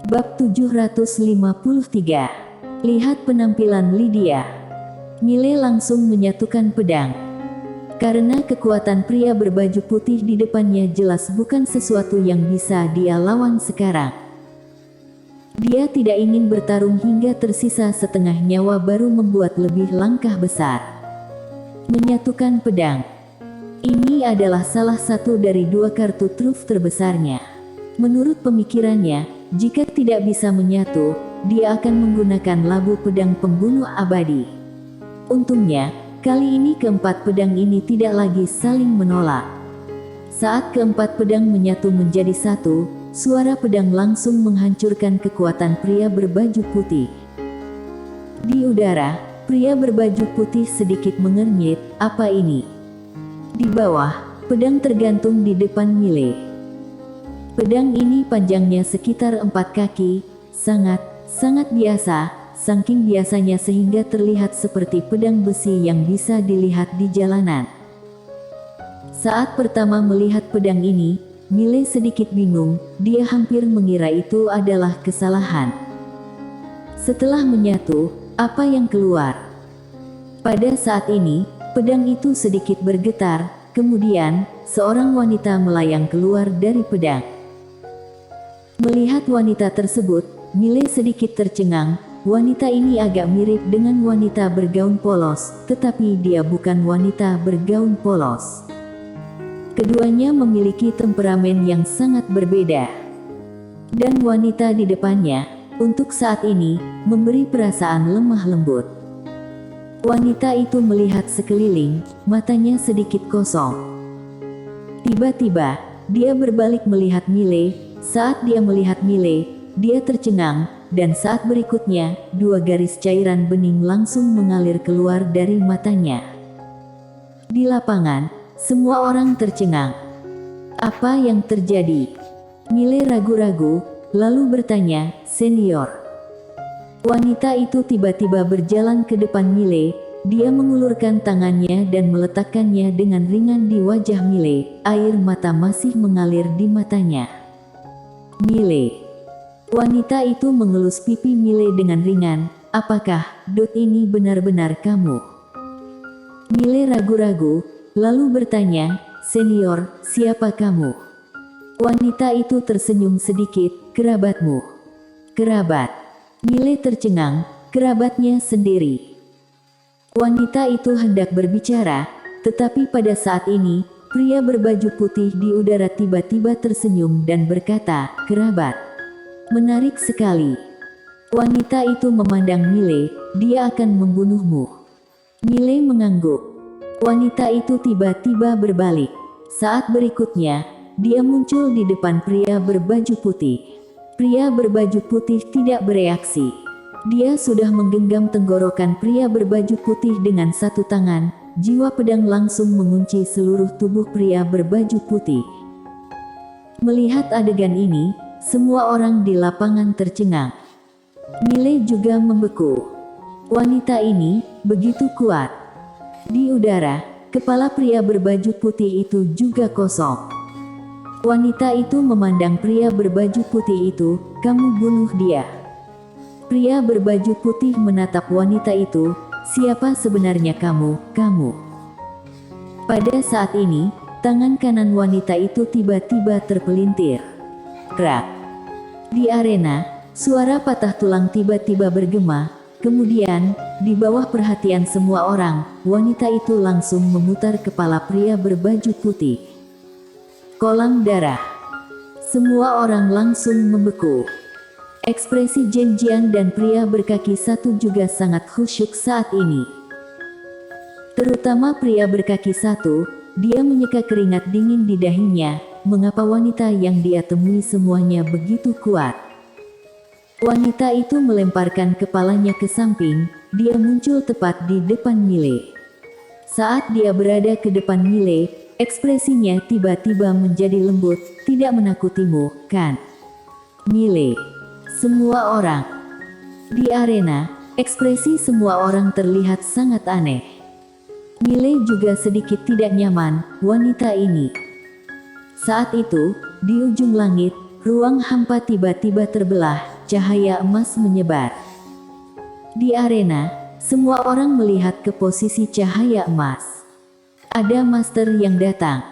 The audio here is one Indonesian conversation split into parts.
Bab 753. Lihat penampilan Lydia. Mile langsung menyatukan pedang. Karena kekuatan pria berbaju putih di depannya jelas bukan sesuatu yang bisa dia lawan sekarang. Dia tidak ingin bertarung hingga tersisa setengah nyawa baru membuat lebih langkah besar. Menyatukan pedang. Ini adalah salah satu dari dua kartu truf terbesarnya. Menurut pemikirannya, jika tidak bisa menyatu, dia akan menggunakan labu pedang pembunuh abadi. Untungnya, kali ini keempat pedang ini tidak lagi saling menolak. Saat keempat pedang menyatu menjadi satu, suara pedang langsung menghancurkan kekuatan pria berbaju putih. Di udara, pria berbaju putih sedikit mengernyit, apa ini? Di bawah, pedang tergantung di depan Mile. Pedang ini panjangnya sekitar 4 kaki, sangat biasa, saking biasanya sehingga terlihat seperti pedang besi yang bisa dilihat di jalanan. Saat pertama melihat pedang ini, Mile sedikit bingung, dia hampir mengira itu adalah kesalahan. Setelah menyatu, apa yang keluar? Pada saat ini, pedang itu sedikit bergetar, kemudian, seorang wanita melayang keluar dari pedang. Melihat wanita tersebut, Mile sedikit tercengang. Wanita ini agak mirip dengan wanita bergaun polos, tetapi dia bukan wanita bergaun polos. Keduanya memiliki temperamen yang sangat berbeda. Dan wanita di depannya, untuk saat ini, memberi perasaan lemah lembut. Wanita itu melihat sekeliling, matanya sedikit kosong. Tiba-tiba, dia berbalik melihat Mile. Saat dia melihat Mile, dia tercengang, dan saat berikutnya, dua garis cairan bening langsung mengalir keluar dari matanya. Di lapangan, semua orang tercengang. Apa yang terjadi? Mile ragu-ragu, lalu bertanya, "Senior." Wanita itu tiba-tiba berjalan ke depan Mile. Dia mengulurkan tangannya dan meletakkannya dengan ringan di wajah Mile. Air mata masih mengalir di matanya. Mile. Wanita itu mengelus pipi Mile dengan ringan. "Apakah, Dot, ini benar-benar kamu?" Mile ragu-ragu, lalu bertanya, "Senior, siapa kamu?" Wanita itu tersenyum sedikit, "Kerabatmu." "Kerabat?" Mile tercengang, "Kerabatnya sendiri." Wanita itu hendak berbicara, tetapi pada saat ini, pria berbaju putih di udara tiba-tiba tersenyum dan berkata, "Kerabat. Menarik sekali." Wanita itu memandang Mile, "Dia akan membunuhmu." Mile mengangguk. Wanita itu tiba-tiba berbalik. Saat berikutnya, dia muncul di depan pria berbaju putih. Pria berbaju putih tidak bereaksi. Dia sudah menggenggam tenggorokan pria berbaju putih dengan satu tangan. Jiwa pedang langsung mengunci seluruh tubuh pria berbaju putih. Melihat adegan ini, semua orang di lapangan tercengang. Mile juga membeku. Wanita ini begitu kuat. Di udara, kepala pria berbaju putih itu juga kosong. Wanita itu memandang pria berbaju putih itu, "Kamu bunuh dia." Pria berbaju putih menatap wanita itu, "Siapa sebenarnya kamu?" Pada saat ini, tangan kanan wanita itu tiba-tiba terpelintir. Krak. Di arena, suara patah tulang tiba-tiba bergema. Kemudian, di bawah perhatian semua orang, wanita itu langsung memutar kepala pria berbaju putih. Kolam darah. Semua orang langsung membeku. Ekspresi Zhen Jian dan pria berkaki satu juga sangat khusyuk saat ini. Terutama pria berkaki satu, dia menyeka keringat dingin di dahinya. Mengapa wanita yang dia temui semuanya begitu kuat? Wanita itu melemparkan kepalanya ke samping, dia muncul tepat di depan Mile. Saat dia berada ke depan Mile, ekspresinya tiba-tiba menjadi lembut, "Tidak menakutimu, kan?" Mile. Semua orang. Di arena, ekspresi semua orang terlihat sangat aneh. Mile juga sedikit tidak nyaman, wanita ini. Saat itu, di ujung langit, ruang hampa tiba-tiba terbelah, cahaya emas menyebar. Di arena, semua orang melihat ke posisi cahaya emas. Ada master yang datang.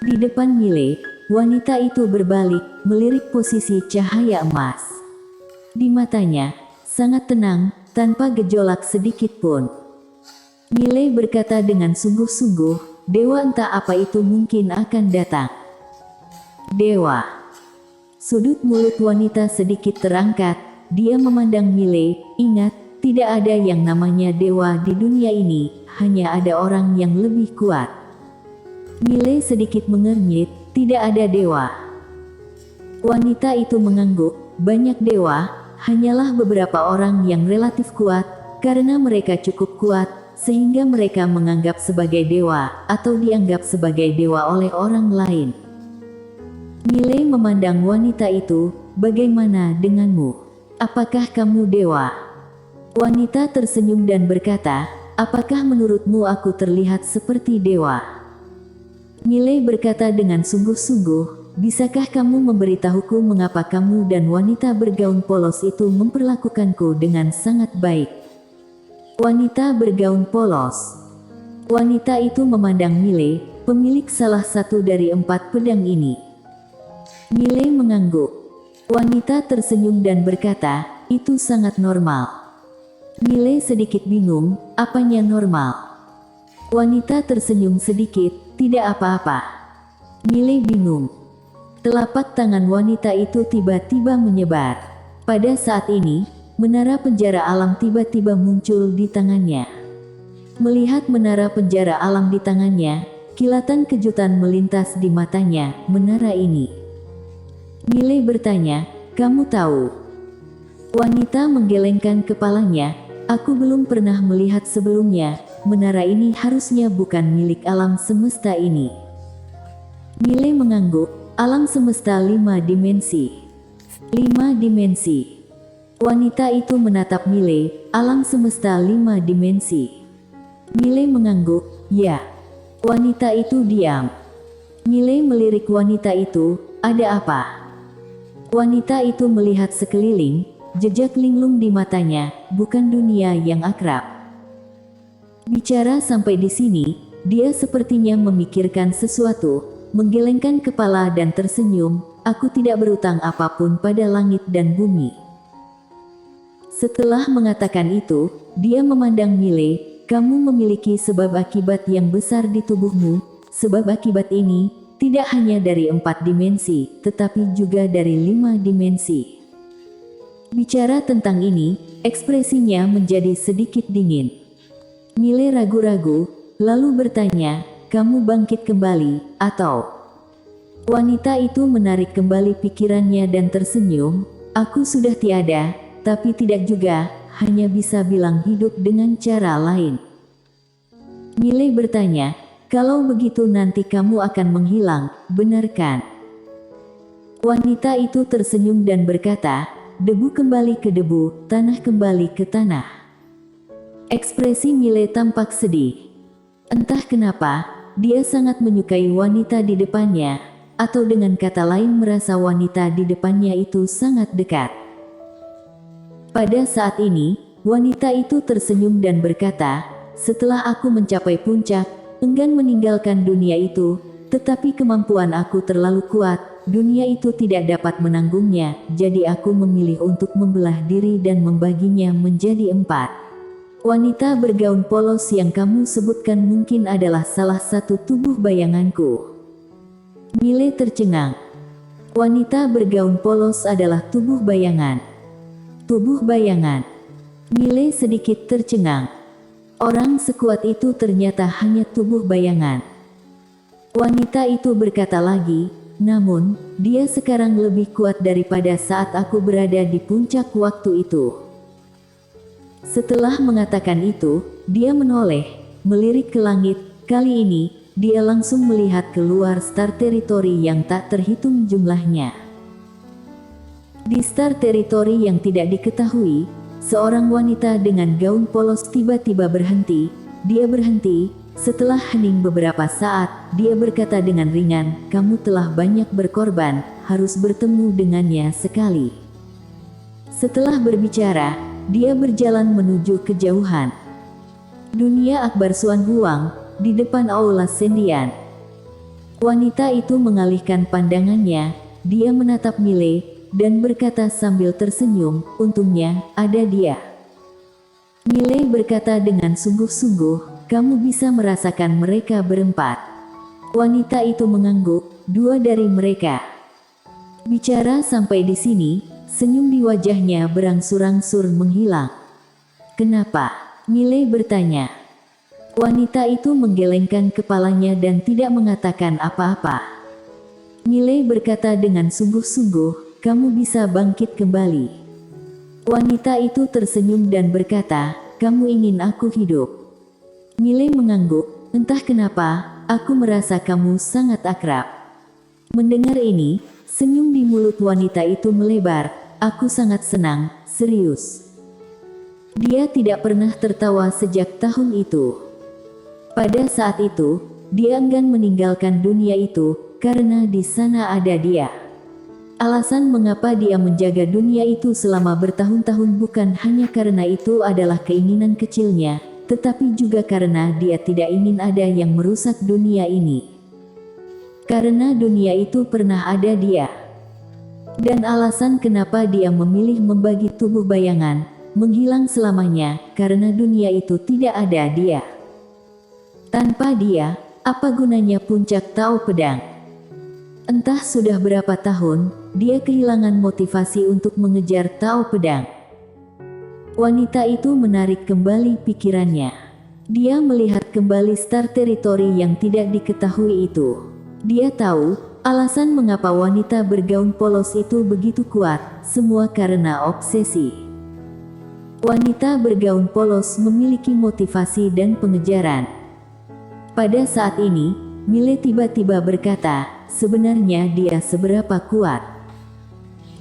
Di depan Miley, wanita itu berbalik, melirik posisi cahaya emas. Di matanya, sangat tenang, tanpa gejolak sedikit pun. Miley berkata dengan sungguh-sungguh, dewa entah apa itu mungkin akan datang. Dewa. Sudut mulut wanita sedikit terangkat, dia memandang Miley, ingat, tidak ada yang namanya dewa di dunia ini, hanya ada orang yang lebih kuat. Miley sedikit mengernyit, tidak ada dewa. Wanita itu mengangguk, banyak dewa, hanyalah beberapa orang yang relatif kuat, karena mereka cukup kuat, sehingga mereka menganggap sebagai dewa, atau dianggap sebagai dewa oleh orang lain. Miley memandang wanita itu, bagaimana denganmu? Apakah kamu dewa? Wanita tersenyum dan berkata, apakah menurutmu aku terlihat seperti dewa? Miley berkata dengan sungguh-sungguh, bisakah kamu memberitahuku mengapa kamu dan wanita bergaun polos itu memperlakukanku dengan sangat baik? Wanita bergaun polos. Wanita itu memandang Miley, pemilik salah satu dari 4 pedang ini. Miley mengangguk. Wanita tersenyum dan berkata, itu sangat normal. Miley sedikit bingung, apanya normal? Wanita tersenyum sedikit, tidak apa-apa. Miley bingung. Telapak tangan wanita itu tiba-tiba menyebar. Pada saat ini, menara penjara alam tiba-tiba muncul di tangannya. Melihat menara penjara alam di tangannya, kilatan kejutan melintas di matanya, menara ini. Miley bertanya, kamu tahu? Wanita menggelengkan kepalanya, aku belum pernah melihat sebelumnya, menara ini harusnya bukan milik alam semesta ini. Miley mengangguk, alam semesta 5 dimensi. 5 dimensi. Wanita itu menatap Miley, alam semesta 5 dimensi. Miley mengangguk, ya. Wanita itu diam. Miley melirik wanita itu, ada apa? Wanita itu melihat sekeliling, jejak linglung di matanya, bukan dunia yang akrab. Bicara sampai di sini, dia sepertinya memikirkan sesuatu, menggelengkan kepala dan tersenyum, aku tidak berutang apapun pada langit dan bumi. Setelah mengatakan itu, dia memandang Miley, kamu memiliki sebab akibat yang besar di tubuhmu, sebab akibat ini, tidak hanya dari 4 dimensi, tetapi juga dari 5 dimensi. Bicara tentang ini, ekspresinya menjadi sedikit dingin. Miley ragu-ragu, lalu bertanya, kamu bangkit kembali, atau? Wanita itu menarik kembali pikirannya dan tersenyum, aku sudah tiada, tapi tidak juga, hanya bisa bilang hidup dengan cara lain. Miley bertanya, kalau begitu nanti kamu akan menghilang, benar kan? Wanita itu tersenyum dan berkata, debu kembali ke debu, tanah kembali ke tanah. Ekspresi Miley tampak sedih. Entah kenapa, dia sangat menyukai wanita di depannya, atau dengan kata lain merasa wanita di depannya itu sangat dekat. Pada saat ini, wanita itu tersenyum dan berkata, setelah aku mencapai puncak, enggan meninggalkan dunia itu, tetapi kemampuan aku terlalu kuat, dunia itu tidak dapat menanggungnya, jadi aku memilih untuk membelah diri dan membaginya menjadi 4. Wanita bergaun polos yang kamu sebutkan mungkin adalah salah satu tubuh bayanganku. Miley tercengang. Wanita bergaun polos adalah tubuh bayangan. Tubuh bayangan. Miley sedikit tercengang. Orang sekuat itu ternyata hanya tubuh bayangan. Wanita itu berkata lagi, namun, dia sekarang lebih kuat daripada saat aku berada di puncak waktu itu. Setelah mengatakan itu, dia menoleh, melirik ke langit, kali ini, dia langsung melihat keluar Star Territory yang tak terhitung jumlahnya. Di Star Territory yang tidak diketahui, seorang wanita dengan gaun polos tiba-tiba berhenti. Dia berhenti, setelah hening beberapa saat, dia berkata dengan ringan, kamu telah banyak berkorban, harus bertemu dengannya sekali. Setelah berbicara, dia berjalan menuju kejauhan. Dunia Akbar Suan Huang, di depan Aula Sendian. Wanita itu mengalihkan pandangannya, dia menatap Mile, dan berkata sambil tersenyum, untungnya, ada dia. Mile berkata dengan sungguh-sungguh, kamu bisa merasakan mereka berempat. Wanita itu mengangguk, dua dari mereka. Bicara sampai di sini, senyum di wajahnya berangsur-angsur menghilang. Kenapa? Mile bertanya. Wanita itu menggelengkan kepalanya dan tidak mengatakan apa-apa. Mile berkata dengan sungguh-sungguh, kamu bisa bangkit kembali. Wanita itu tersenyum dan berkata, kamu ingin aku hidup. Mile mengangguk, entah kenapa, aku merasa kamu sangat akrab. Mendengar ini, senyum di mulut wanita itu melebar, aku sangat senang, serius. Dia tidak pernah tertawa sejak tahun itu. Pada saat itu, dia enggan meninggalkan dunia itu, karena di sana ada dia. Alasan mengapa dia menjaga dunia itu selama bertahun-tahun bukan hanya karena itu adalah keinginan kecilnya, tetapi juga karena dia tidak ingin ada yang merusak dunia ini. Karena dunia itu pernah ada dia. Dan alasan kenapa dia memilih membagi tubuh bayangan, menghilang selamanya, karena dunia itu tidak ada dia. Tanpa dia, apa gunanya puncak Tao Pedang? Entah sudah berapa tahun, dia kehilangan motivasi untuk mengejar Tao Pedang. Wanita itu menarik kembali pikirannya. Dia melihat kembali Star Territory yang tidak diketahui itu. Dia tahu, alasan mengapa wanita bergaun polos itu begitu kuat, semua karena obsesi. Wanita bergaun polos memiliki motivasi dan pengejaran. Pada saat ini, Mile tiba-tiba berkata, sebenarnya dia seberapa kuat.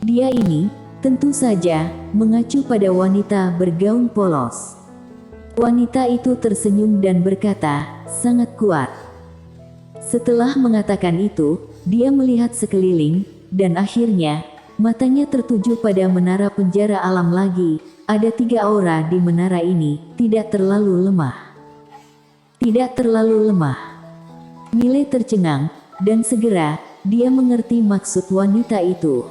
Dia ini, tentu saja, mengacu pada wanita bergaun polos. Wanita itu tersenyum dan berkata, sangat kuat. Setelah mengatakan itu, dia melihat sekeliling, dan akhirnya, matanya tertuju pada menara penjara alam lagi. Ada 3 aura di menara ini, tidak terlalu lemah. Tidak terlalu lemah. Mile tercengang, dan segera, dia mengerti maksud wanita itu.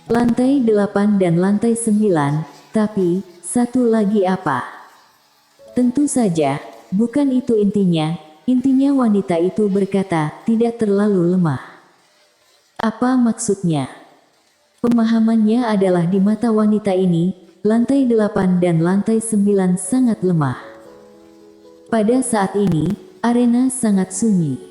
Lantai 8 dan lantai 9, tapi, satu lagi apa? Tentu saja, bukan itu intinya. Intinya wanita itu berkata, tidak terlalu lemah. Apa maksudnya? Pemahamannya adalah di mata wanita ini, lantai 8 dan lantai 9 sangat lemah. Pada saat ini, arena sangat sunyi.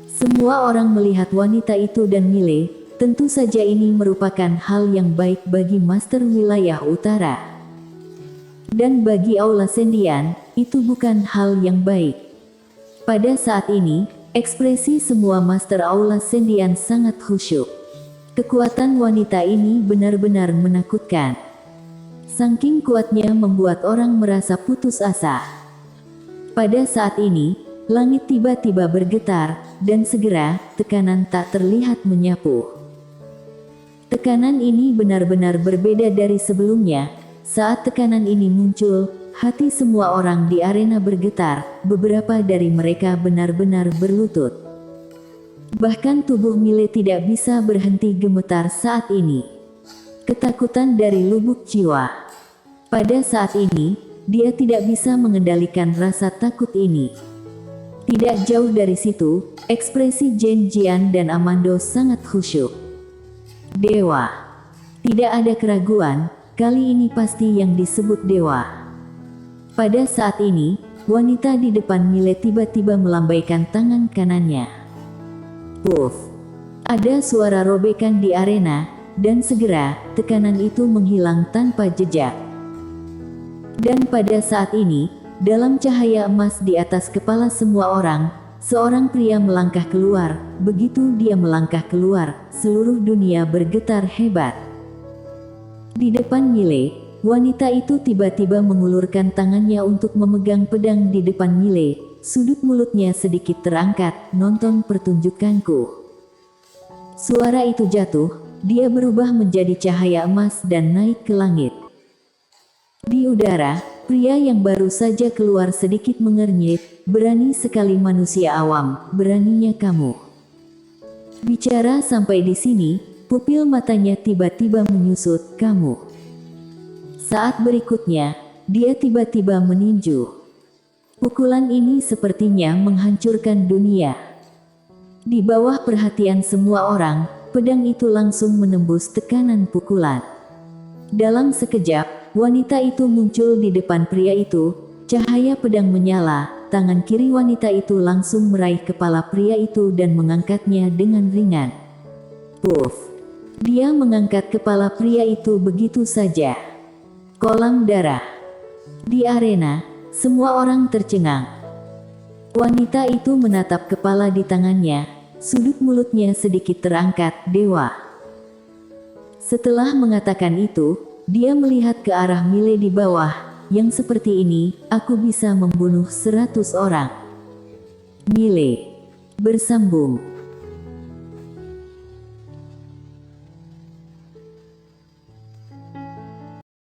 Semua orang melihat wanita itu dan Mile, tentu saja ini merupakan hal yang baik bagi Master Wilayah Utara. Dan bagi Aula Sendian, itu bukan hal yang baik. Pada saat ini, ekspresi semua Master Aula Sendian sangat khusyuk. Kekuatan wanita ini benar-benar menakutkan. Saking kuatnya membuat orang merasa putus asa. Pada saat ini, langit tiba-tiba bergetar, dan segera, tekanan tak terlihat menyapu. Tekanan ini benar-benar berbeda dari sebelumnya. Saat tekanan ini muncul, hati semua orang di arena bergetar, beberapa dari mereka benar-benar berlutut. Bahkan tubuh Mile tidak bisa berhenti gemetar saat ini. Ketakutan dari lubuk jiwa. Pada saat ini, dia tidak bisa mengendalikan rasa takut ini. Tidak jauh dari situ, ekspresi Jen Jian dan Amando sangat khusyuk. Dewa. Tidak ada keraguan, kali ini pasti yang disebut dewa. Pada saat ini, wanita di depan Mile tiba-tiba melambaikan tangan kanannya. Puff! Ada suara robekan di arena, dan segera, tekanan itu menghilang tanpa jejak. Dan pada saat ini, dalam cahaya emas di atas kepala semua orang, seorang pria melangkah keluar. Begitu dia melangkah keluar, seluruh dunia bergetar hebat. Di depan Mile, wanita itu tiba-tiba mengulurkan tangannya untuk memegang pedang di depan Mile. Sudut mulutnya sedikit terangkat, nonton pertunjukanku. Suara itu jatuh, dia berubah menjadi cahaya emas dan naik ke langit. Di udara, pria yang baru saja keluar sedikit mengernyit, berani sekali manusia awam, beraninya kamu. Bicara sampai di sini, pupil matanya tiba-tiba menyusut, kamu. Saat berikutnya, dia tiba-tiba meninju. Pukulan ini sepertinya menghancurkan dunia. Di bawah perhatian semua orang, pedang itu langsung menembus tekanan pukulan. Dalam sekejap, wanita itu muncul di depan pria itu, cahaya pedang menyala, tangan kiri wanita itu langsung meraih kepala pria itu dan mengangkatnya dengan ringan. Puff! Dia mengangkat kepala pria itu begitu saja. Kolam darah. Di arena, semua orang tercengang. Wanita itu menatap kepala di tangannya, sudut mulutnya sedikit terangkat, dewa. Setelah mengatakan itu, dia melihat ke arah Mile di bawah, yang seperti ini, aku bisa membunuh 100 orang. Mile bersambung.